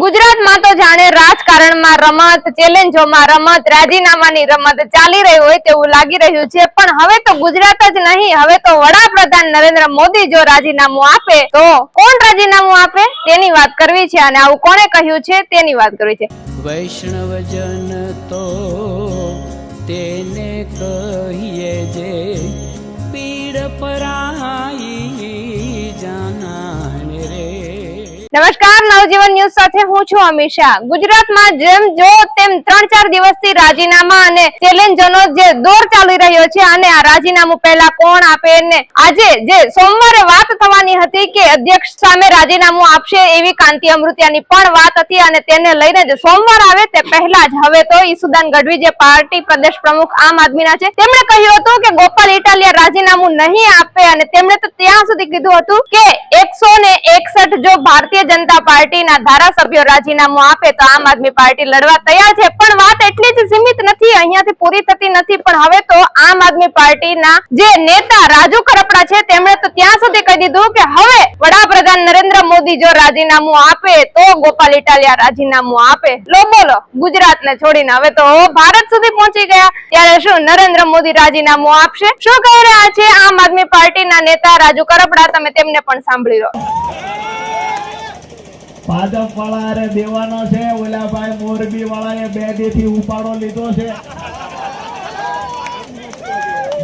ગુજરાતમાં તો જાણે રાજકારણમાં રમત, ચેલેન્જોમાં રમત, રાજીનામાની રમત ચાલી રહી હોય તેવું લાગી રહ્યું છે। પણ હવે તો ગુજરાત જ નહીં, હવે તો વડાપ્રધાન નરેન્દ્ર મોદી જો રાજીનામું આપે તો કોણ રાજીનામું આપે તેની વાત કરવી છે અને આવું કોણે કહ્યું છે તેની વાત કરવી છે। વૈષ્ણવજન તો તેને કહીએ જે પીડ પરાઈ જાનાને રે। નમસ્કાર, નવજીવન ન્યૂઝ સાથે હું છું અમીષા। ગુજરાતમાં જેમ જો તેમ 3-4 દિવસથી રાજીનામા અને ચેલેન્જનો જે દોર ચાલી રહ્યો છે અને આ રાજીનામું પહેલા કોણ આપે ને આજે જે સોમવારે વાત થવાની હતી કે અધ્યક્ષ સામે રાજીનામું આપશે એવી કાંતિ અમૃતિયાની પણ વાત હતી અને તેને લઈને જે સોમવાર આવે તે પહેલા જ હવે તો ઈસુદાન ગઢવી જે પાર્ટી પ્રદેશ પ્રમુખ આમ આદમીના છે તેમણે કહ્યું હતું કે ગોપાલ ઇટાલિયા રાજીનામું નહીં આપે અને તેમણે તો ત્યાં સુધી કીધું હતું કે 161 જો ભારતીય જનતા પાર્ટીના ધારાસભ્યો રાજીનામું આપે તો આમ આદમી પાર્ટી લડવા તૈયાર છે। પણ વાત એટલી જ સીમિત નથી, અહીંયાથી પૂરી થતી નથી, પણ હવે તો આમ આદમી પાર્ટીના જે નેતા રાજુ કરપડા છે તેમણે તો ત્યાં સુધી કહી દીધું કે હવે વડાપ્રધાન નરેન્દ્ર મોદી જો રાજીનામું આપે તો ગોપાલ ઇટાલિયા રાજીનામું આપે। લો બોલો, ગુજરાતને છોડીને હવે તો ભારત સુધી પહોંચી ગયા। ત્યારે શું નરેન્દ્ર મોદી રાજીનામું આપશે? શું કહી રહ્યા છે આમ આદમી પાર્ટીના નેતા રાજુ કરપડા? તમે તેમને પણ સાંભળી લો। ભાજપ વાળા દેવાનો છે, ઓલા ભાઈ મોરબી વાળાએ 2 દીથી ઉપાડો લીધો છે।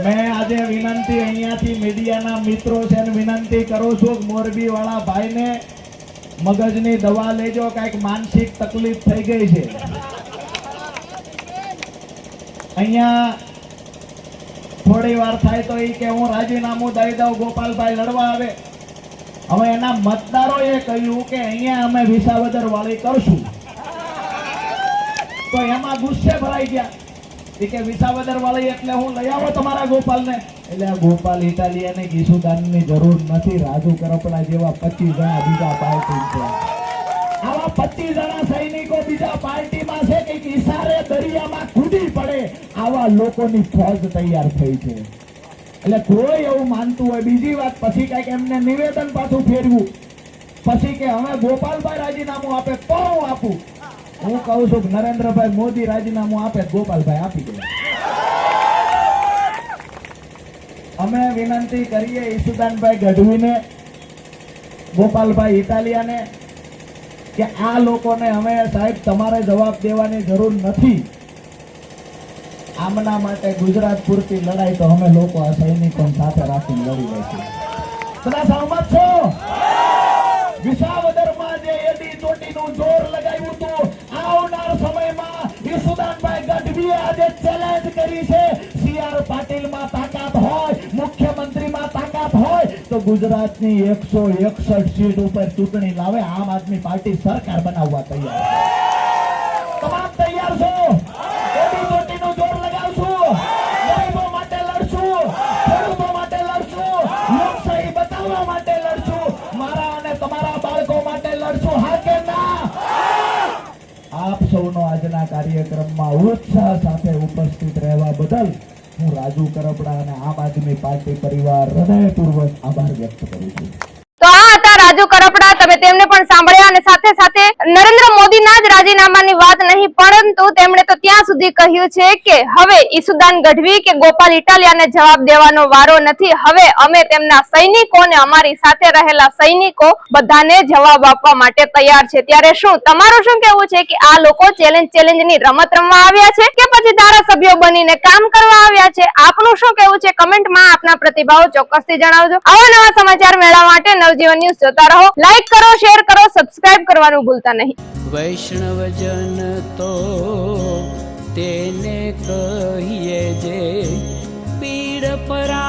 મેં આજે વિનંતી અહીંયાથી મીડિયાના મિત્રો છે વિનંતી કરું છું કે મોરબી વાળા ભાઈને મગજની દવા લેજો, કઈક માનસિક તકલીફ થઈ ગઈ છે। અહીંયા થોડી વાર થાય તો એ કે હું રાજીનામું દઈ દઉં, ગોપાલભાઈ લડવા આવે। હવે એના મતદારોએ કહ્યું કે અહીંયા અમે વિસાવદર વાળી કરશું, તો એમાં ગુસ્સે ભરાઈ ગયા કે વિસાવદર વાળી એટલે હું લઈ આવો તમારા ગોપાલને। એટલે આ ગોપાલ ઇટાલિયાને ઈસુદાનની જરૂર નથી, રાજુ કરપડા જેવા 25 જણા બીજા પાર્ટી છે। આવા 25 જણા સૈનિકો બીજા પાર્ટીમાં છે કે ઈશારે દરિયામાં કૂદી પડે આવા લોકોની ફોજ તૈયાર થઈ છે। એટલે કોઈ એવું માનતું હોય, બીજી વાત પછી કઈક એમને નિવેદન પાછું ફેરવું, પછી કે હવે ગોપાલભાઈ રાજીનામું આપે તો હું આપું। હું કહું છું કે નરેન્દ્રભાઈ મોદી રાજીનામું આપે ગોપાલભાઈ આપી દે। અમે વિનંતી કરીએ ઈસુદાનભાઈ ગઢવીને, ગોપાલભાઈ ઇટાલિયાને કે આ લોકોને હવે સાહેબ તમારે જવાબ દેવાની જરૂર નથી। આમના માટે ગુજરાત પૂરતી લડાઈ તો અમે લોકો આ સૈનિકો સાથે રાખીને લડી લઈશું। બધા સહમત છો? વિસાવદરમાં જે એડી ચોટીનું જોર લગાવ્યું હતું, આવનાર સમયમાં ઈસુદાનભાઈ ગઢવીએ આજે ચેલેન્જ કરી છે। CR પાટીલમાં તાકાત હોય, મુખ્યમંત્રીમાં તાકાત હોય તો ગુજરાતની 161 સીટ ઉપર ચૂંટણી લાવે, આમ આદમી પાર્ટી સરકાર બનાવવા તૈયાર છે। તમામ તૈયાર છો? એડી ચોટીનું જોર લગાવશું, ગરીબો માટે લડશું, ખેડૂતો માટે લડશું, લોકશાહી બચાવવા માટે લડશું, મારા અને તમારા બાળકો માટે લડશું, હા કે ના? આપ સૌનો આજના કાર્યક્રમમાં ઉત્સાહ સાથે ઉપસ્થિત રહેવા બદલ હું રાજુ કરપડા અને આમ આદમી પાર્ટી પરિવાર હૃદયપૂર્વક આભાર વ્યક્ત કરું છું। તો આ હતા રાજુ કરપડા, તમે તેમને પણ સાંભળ્યા અને સાથે સાથે નરેન્દ્ર મોદીના જ રાજીનામાની વાત નહીં, પરંતુ તેમણે તો ત્યાં સુધી કહ્યું છે કે હવે ઈસુદાન ગઢવી કે ગોપાલ ઇટાલિયાને જવાબ દેવાનો વારો નથી, હવે અમે તેમના સૈનિકોને, અમારી સાથે રહેલા સૈનિકો બધાને જવાબ આપવા માટે તૈયાર છે। ત્યારે શું તમારું શું કહેવું છે કે આ લોકો ચેલેન્જની રમત રમવા આવ્યા છે કે પછી ધારાસભ્યો બનીને કામ કરવા આવ્યા છે? આપનું શું કહેવું છે? કમેન્ટમાં આપના પ્રતિભાવો ચોક્કસથી જણાવજો। આવા નવા સમાચાર મેળવવા માટે નવજીવન ન્યૂઝ જોતા રહો, લાઈક કરો, શેર કરો, સબસ્ક્રાઇબ કરવાનું ભૂલતા નહીં। વૈષ્ણવજન તો તેને કહીએ જે પીડ પરા